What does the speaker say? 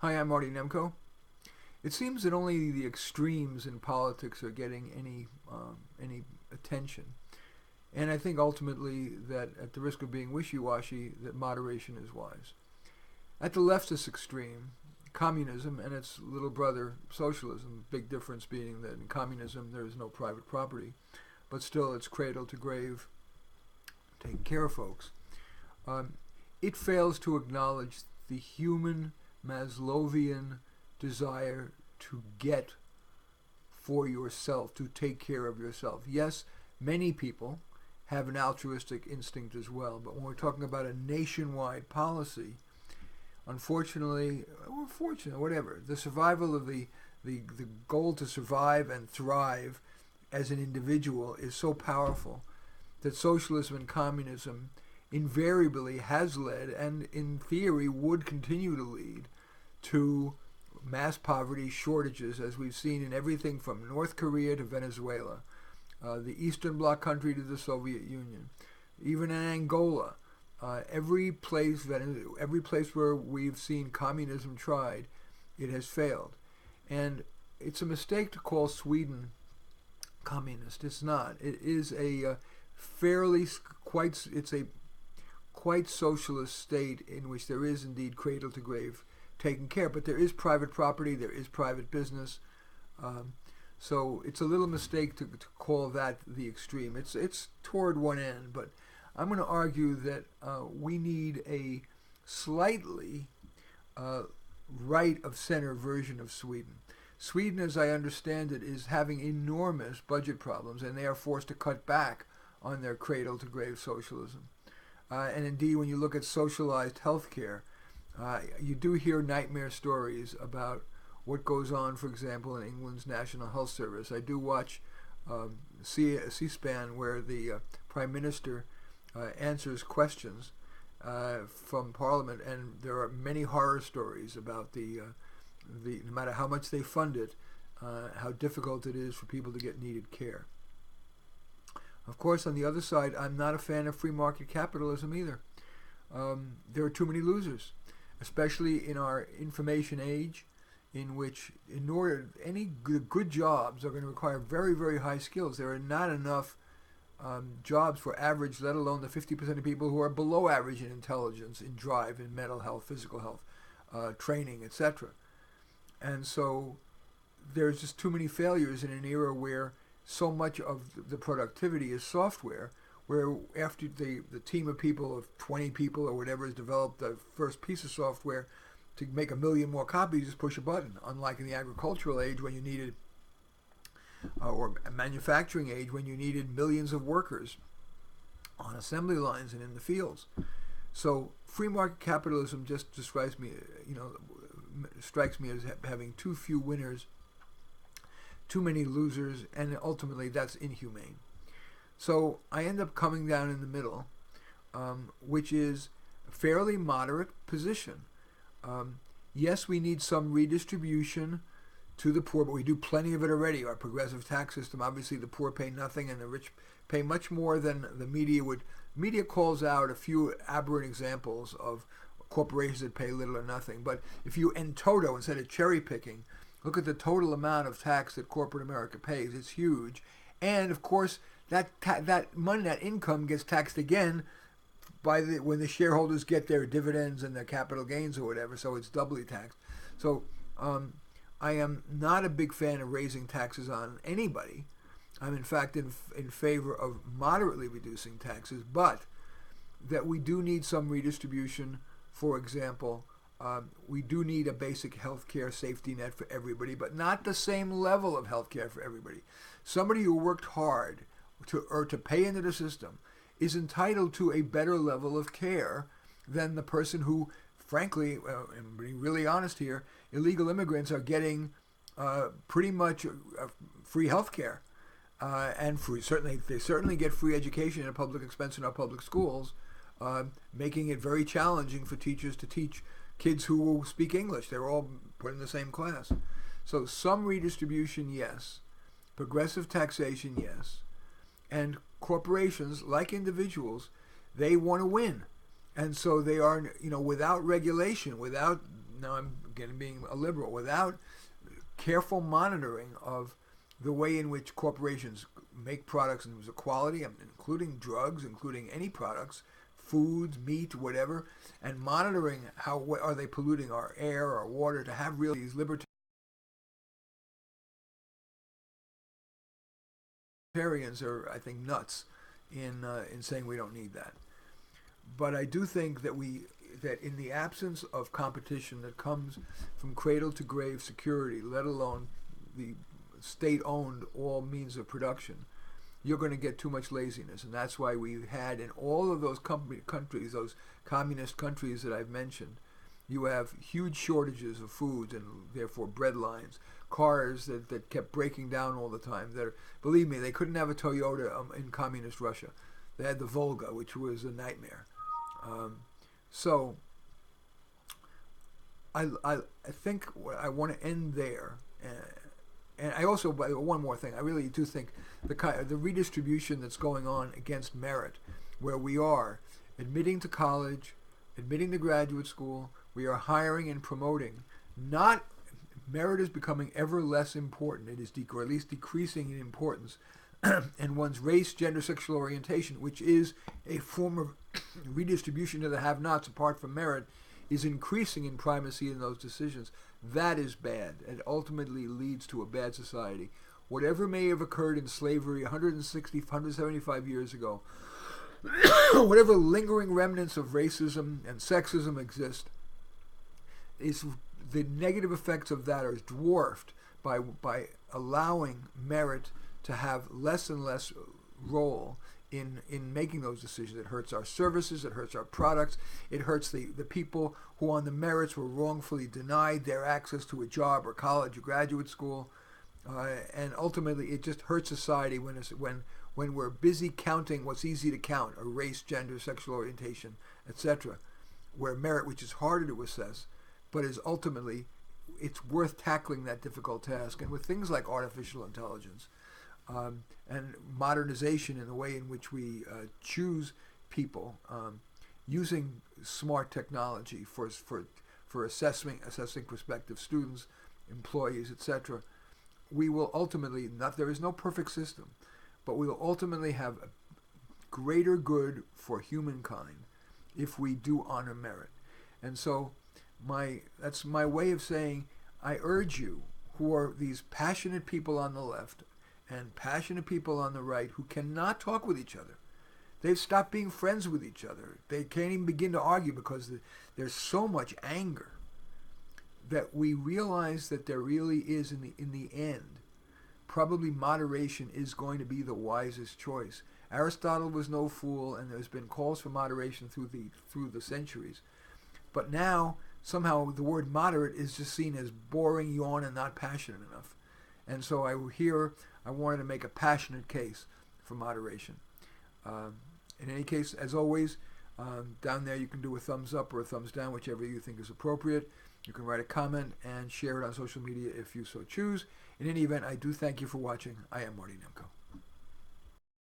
Hi, I'm Marty Nemko. It seems that only the extremes in politics are getting any attention, and I think ultimately that, at the risk of being wishy-washy, that moderation is wise. At the leftist extreme, communism and its little brother, socialism, big difference being that in communism there is no private property, but still it's cradle to grave, taking care of folks. Um, it fails to acknowledge the human Maslowian desire to get for yourself, to take care of yourself. Yes, many people have an altruistic instinct as well, but when we're talking about a nationwide policy, unfortunately, or fortunately, whatever, the survival of the goal to survive and thrive as an individual is so powerful that socialism and communism invariably has led, and in theory would continue to lead, to mass poverty, shortages, as we've seen in everything from North Korea to Venezuela, the Eastern Bloc country to the Soviet Union, even in Angola. Every place where we've seen communism tried, it has failed. And it's a mistake to call Sweden communist. It's not. It is a it's a quite socialist state in which there is indeed cradle to grave taken care, but there is private property, there is private business. So it's a little mistake to call that the extreme. It's toward one end, but I'm going to argue that we need a slightly right of center version of Sweden. Sweden, as I understand it, is having enormous budget problems, and they are forced to cut back on their cradle to grave socialism. And indeed, when you look at socialized healthcare, you do hear nightmare stories about what goes on, for example, in England's National Health Service. I do watch C-SPAN, where the Prime Minister answers questions from Parliament, and there are many horror stories about no matter how much they fund it, how difficult it is for people to get needed care. Of course, on the other side, I'm not a fan of free market capitalism either. There are too many losers, especially in our information age, in which any good jobs are going to require very, very high skills. There are not enough jobs for average, let alone the 50% of people who are below average in intelligence, in drive, in mental health, physical health, training, etc. And so there's just too many failures in an era where so much of the productivity is software, where after the team of people, of 20 people or whatever, has developed the first piece of software to make 1 million more copies, just push a button. Unlike in the agricultural age when you needed, or manufacturing age when you needed millions of workers on assembly lines and in the fields. So free market capitalism just strikes me as having too few winners, too many losers, and ultimately that's inhumane. So I end up coming down in the middle, which is a fairly moderate position. Yes, we need some redistribution to the poor, but we do plenty of it already. Our progressive tax system, obviously the poor pay nothing and the rich pay much more than the media would. Media calls out a few aberrant examples of corporations that pay little or nothing. But if you, in toto, instead of cherry picking, look at the total amount of tax that corporate America pays, it's huge. And of course, that money, that income gets taxed again when the shareholders get their dividends and their capital gains or whatever, so it's doubly taxed. So I am not a big fan of raising taxes on anybody. I'm in fact in favor of moderately reducing taxes, but that we do need some redistribution. For example, we do need a basic health care safety net for everybody, but not the same level of health care for everybody. Somebody who worked hard to pay into the system is entitled to a better level of care than the person who, frankly, and being really honest here, illegal immigrants are getting pretty much free health care. And they certainly get free education at a public expense in our public schools, making it very challenging for teachers to teach kids who will speak English. They're all put in the same class. So some redistribution, yes. Progressive taxation, yes. And corporations, like individuals, they want to win. And so they are, without regulation, without now I'm again being a liberal, without careful monitoring of the way in which corporations make products in terms of quality, including drugs, including any products, foods, meat, whatever, and monitoring how are they polluting our air, our water, to have really these libertarians are, I think, nuts in saying we don't need that. But I do think that that in the absence of competition that comes from cradle to grave security, let alone the state-owned all means of production, you're going to get too much laziness. And that's why we had in all of those countries, those communist countries that I've mentioned, you have huge shortages of foods and therefore bread lines, cars that kept breaking down all the time. Believe me, they couldn't have a Toyota in communist Russia. They had the Volga, which was a nightmare. So I think I want to end there. And I also, one more thing, I really do think the redistribution that's going on against merit, where we are admitting to college, admitting to graduate school, we are hiring and promoting, merit is becoming ever less important. It is or at least decreasing in importance. And one's race, gender, sexual orientation, which is a form of redistribution to the have-nots apart from merit, is increasing in primacy in those decisions. That is bad. It ultimately leads to a bad society. Whatever may have occurred in slavery 160, 175 years ago, whatever lingering remnants of racism and sexism exist, the negative effects of that are dwarfed by allowing merit to have less and less role in making those decisions. It hurts our services, it hurts our products, it hurts the people who on the merits were wrongfully denied their access to a job or college or graduate school, and ultimately it just hurts society when we're busy counting what's easy to count, a race, gender, sexual orientation, etc., where merit, which is harder to assess, but is ultimately, it's worth tackling that difficult task. And with things like artificial intelligence, and modernization in the way in which we choose people, using smart technology for assessing prospective students, employees, etc., we will ultimately, there is no perfect system, but we will ultimately have a greater good for humankind if we do honor merit. And so that's my way of saying, I urge you, who are these passionate people on the left and passionate people on the right who cannot talk with each other. They've stopped being friends with each other. They can't even begin to argue because there's so much anger, that we realize that there really is, in the end, probably moderation is going to be the wisest choice. Aristotle was no fool, and there's been calls for moderation through the centuries. But now, somehow, the word moderate is just seen as boring, yawn, and not passionate enough. And so I wanted to make a passionate case for moderation. In any case, as always, down there you can do a thumbs up or a thumbs down, whichever you think is appropriate. You can write a comment and share it on social media if you so choose. In any event, I do thank you for watching. I am Marty Nemko.